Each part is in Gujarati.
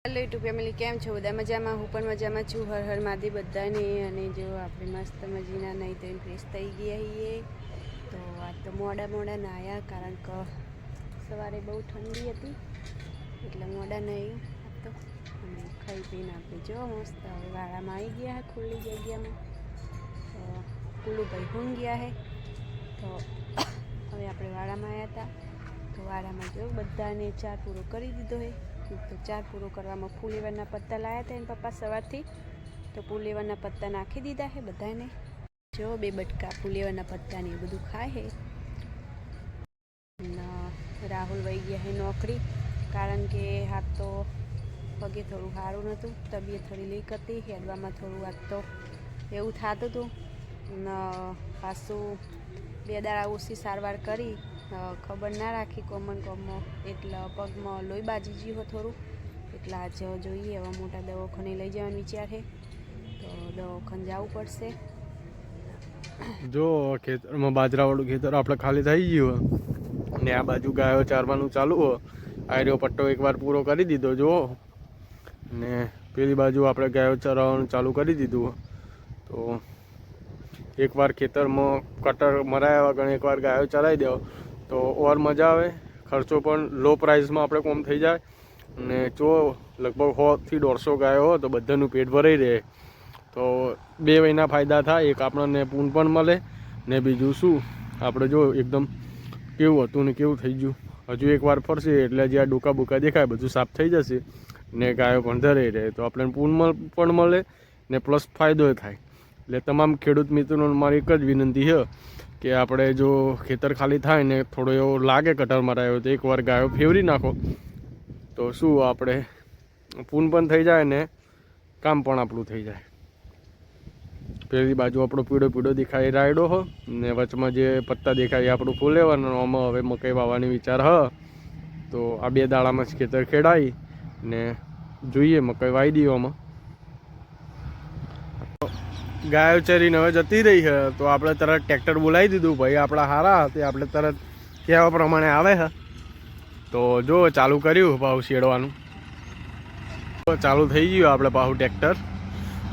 હેલો યુટ્યુબ ફેમિલી, કેમ છો? બધા મજામાં? હું પણ મજામાં છું. હર હર મહાદેવ બધાને. અને જો આપણે મસ્ત મજીના નહીં તો ફ્રેશ થઈ ગયા છીએ. તો આજ તો મોડા નાહ્યા, કારણ કે સવારે બહુ ઠંડી હતી એટલે મોડા નહીં તો. અને ખાઈ પીને આપણે જો મસ્ત હવે વાળામાં આવી ગયા હે ખુલ્લી જગ્યામાં. તો કુલુભાઈ ઊંઘ ગયા હે. તો હવે આપણે વાળામાં આવ્યા હતા. તો વાળામાં જો બધાને ચા પૂરો કરી દીધો હે. તો ચાર પૂરો કરવામાં ફૂલેવરના પત્તા લાવ્યા હતા એના પપ્પા સવારથી. તો ફૂલેવરના પત્તા નાખી દીધા છે બધાને. જો 2 બટકા ફૂલેવરના પત્તાને એ બધું ખાય છે. રાહુલ વહી ગયા છે નોકરી, કારણ કે હાથ તો પગે થોડું સારું નહોતું, તબિયત થોડી લીક હતી, હેડવામાં થોડું વાત તો એવું થતું હતું. પાછું 2 દાડા ઓછી સારવાર કરી, ખબર ના રાખી કોમમાં એટલે પગમાં લોહી બાજી ગયું થોડું. એટલે આજે જોઈએ હવે મોટા દવાખાને લઈ જવાનો વિચાર છે. તો દવાખાને જવું પડશે. જો ખેતરમાં બાજરાવાળું ખેતર આપણે ખાલી થઈ ગયું ને આ બાજુ ગાયો ચારવાનું ચાલુ હોય. આયરો પટ્ટો એકવાર પૂરો કરી દીધો જુઓ, ને પેલી બાજુ આપણે ગાયો ચરાવવાનું ચાલુ કરી દીધું. તો એકવાર ખેતરમાં કટર મરાયા વગર એકવાર ગાયો ચરાવી દેવો તો ઓર મજા આવે. ખર્ચો પણ લો પ્રાઇસમાં આપણે કોમ થઈ જાય. ને જો લગભગ 100 થી 150 ગાયો હોય તો બધાનું પેટ ભરાઈ રહે. તો 2 મહિના ફાયદા થાય. એક આપણને પૂન પણ મળે, ને બીજું શું આપણે જો એકદમ કેવું હતું ને કેવું થઈ ગયું. હજુ એકવાર ફરશે એટલે જે આ ડોકા બોકા દેખાય બધું સાફ થઈ જશે, ને ગાયો પણ ધરાઈ રહે. તો આપણને પૂન પણ મળે ને પ્લસ ફાયદો થાય. એટલે તમામ ખેડૂત મિત્રોને મારી એક જ વિનંતી છે કે આપણે જો ખેતર ખાલી થાય ને થોડો એવો લાગે કટર મરાયો તો એકવાર ગાયો ફેરવી નાખો તો શું આપણે પૂન પણ થઈ જાય ને કામ પણ આપણું થઈ જાય. પેલી બાજુ આપણો પીળો દેખાય રાયડો હો, ને વચમાં જે પત્તા દેખાય આપણું ફૂલેવાનું. આમાં હવે મકાઈ વાવવાની વિચાર હ. તો આ 2 દાડામાં જ ખેતર ખેડાઈ ને જોઈએ મકાઈ વાવી દઈએ. આમાં ગાયો ચરીને હવે જતી રહી છે તો આપણે તરત ટ્રેક્ટર બોલાવી દીધું. ભાઈ આપણા હારા તે આપણે તરત કહેવા પ્રમાણે આવે છે. તો જો ચાલુ કર્યું પાછું શેડવાનું ચાલુ થઈ ગયું આપણે પાછું ટ્રેક્ટર.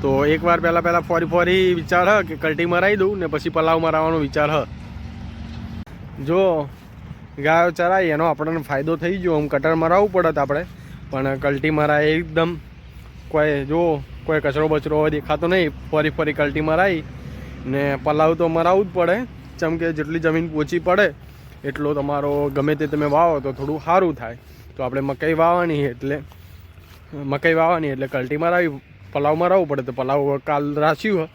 તો એકવાર પહેલાં ફોરી વિચાર હ કે કલ્ટી મરાવી દઉં ને પછી પલાવ મરાવવાનો વિચાર હ. જો ગાયો ચરાઈ એનો આપણને ફાયદો થઈ ગયો. આમ કટર મરાવવું પડત આપણે, પણ કલ્ટી મરાય એકદમ કોઈ કચરો બચરો દેખાતો નહીં. ફરી કલ્ટી મરાવી ને પલાવ તો મરાવવું જ પડે. જેમ કે જેટલી જમીન પોચી પડે એટલો તમારો ગમે તે તમે વાવો તો થોડું સારું થાય. તો આપણે મકાઈ વાવવાની એટલે કલ્ટી મરાવી પલાવ મરાવવું પડે. તો પલાવ કાલ રાખ્યું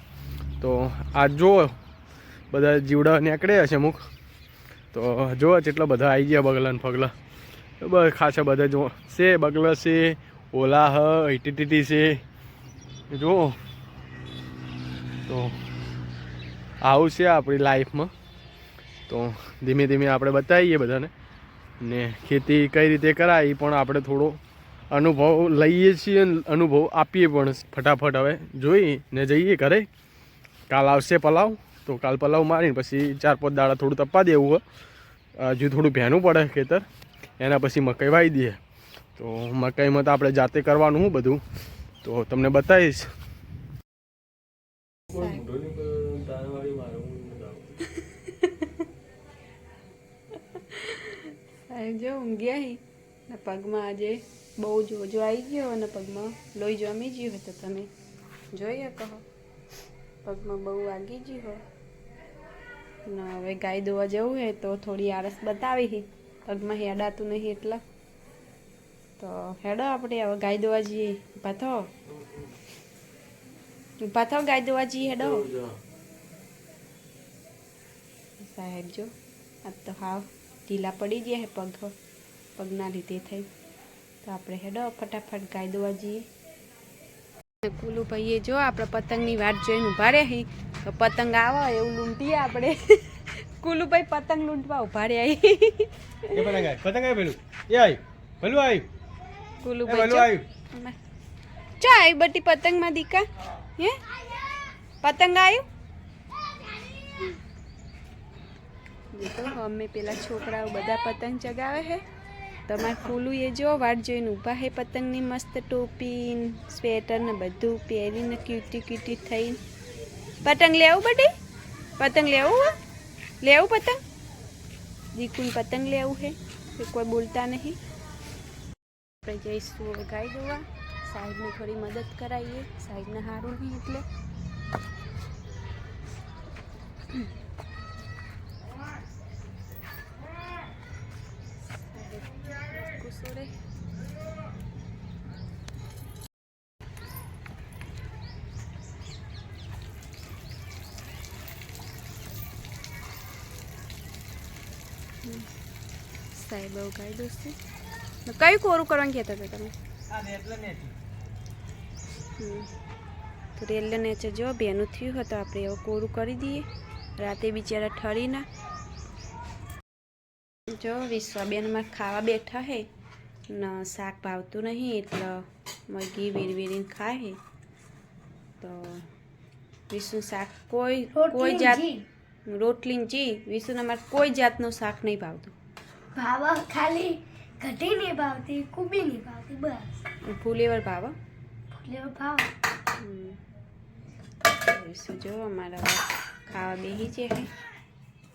તો આજ જો બધા જીવડા નીકળે હશે અમુક. તો જો જેટલા બધા આવી ગયા બગલા ને ફગલા બસ ખાસા બધા જો છે. બગલા છે, ઓલા ટીટી છે. જો તો આવું છે આપણી લાઈફમાં. તો ધીમે ધીમે આપણે બતાવીએ બધાને, ને ખેતી કઈ રીતે કરાય પણ આપણે થોડો અનુભવ લઈએ છીએ, અનુભવ આપીએ પણ ફટાફટ. હવે જોઈ ને જઈએ ઘરે. કાલ આવશે પલાવ તો કાલ પલાવ મારીને પછી 4-5 દાડા થોડું તપવા દેવું હોય. હજુ થોડું ભેનું પડે ખેતર, એના પછી મકાઈ વાવી દઈએ. તો મકાઈમાં તો આપણે જાતે કરવાનું હું બધું તો તમને બતાવીશ. જો ઊંઘ્યા ને પગમાં આજે બહુ જોજો આવી ગયો અને પગમાં લોહી જમી ગયું હોય. તો તમે જોઈએ કહો પગમાં બહુ વાગી ગયું હોય ને હવે ગાય દોવા જવું હોય તો થોડી આળસ બતાવી. પગમાં હેડાતું નહીં એટલા તો હેડો આપણે હવે ગાય દોવા જઈએ. ઊભા થાવ ગાય દોવા જઈએ. હેડો સાહેબ જો આ તો હાવ ઢીલા પડી ગયા હે પગના લીધે થઈ. તો આપણે હેડો ફટાફટ ગાય દોવા જઈએ. કુલુ ભાઈએ જો આપણે પતંગની વાટ જોઈને ઊભા રહ્યા તો પતંગ આવો એવું લૂંટીએ આપણે. કુલુભાઈ પતંગ લૂંટવા ઊભા રહ્યા. કુલુભાઈ ચો આવી બધી પતંગમાં દીકા હે પતંગ આવ્યું. અમે પેલા છોકરાઓ બધા પતંગ ચગાવે છે તમારે ફૂલું એ જો વાટ જોઈને ઊભા હે પતંગની મસ્ત ટોપી સ્વેટર ને બધું પહેરીને ક્યુટી ક્યુટી થઈને. પતંગ લેવું બટી? પતંગ લેવું? લેવું પતંગ? દીકુને પતંગ લેવું હે કે કોઈ બોલતા નહીં. આપણે જઈશું હવે ગાય દોવા. સાહેબને થોડી મદદ કરાવીએ. સાહેબને સારું નહીં એટલે કુસોરે સાહેબ ગાય દોસ્તી કયું કોરું કરવાનું કહેતા હતા તમે? તો રેલવે નેચર જો બેનું થયું હોય તો આપણે એવું કોરું કરી દઈએ. રાતે બિચારા ઠરી ના. જો વિશ્વાબેનમાં ખાવા બેઠા હે ને શાક ભાવતું નહીં એટલે મરઘી વેરવીને ખાય હે. તો વિષ્ણુ શાક કોઈ જાત રોટલી જી વિષ્ણુને અમારે કોઈ જાતનું શાક નહીં ભાવતું. ભાવા ખાલી કઢી નહીં ભાવતી, કુબી નહીં ભાવતી, બસ. ફુલેવર ભાવ. ફુલેવર ભાવ. વિષ્ણુ જો અમારા ખાવા બેસી છે હે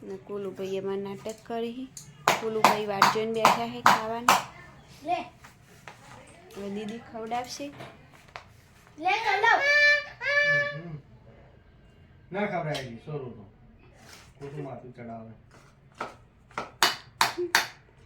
ને કુલુભાઈ એમાં નાટક કરી. કુલુભાઈ વાટ જોઈને બેઠા હે ખાવાની. લે હવે દીદી ખવડાવશે. લે ચલો. ના ખવડાવી સોરું તો કુટુંબ માથું ચડાવે.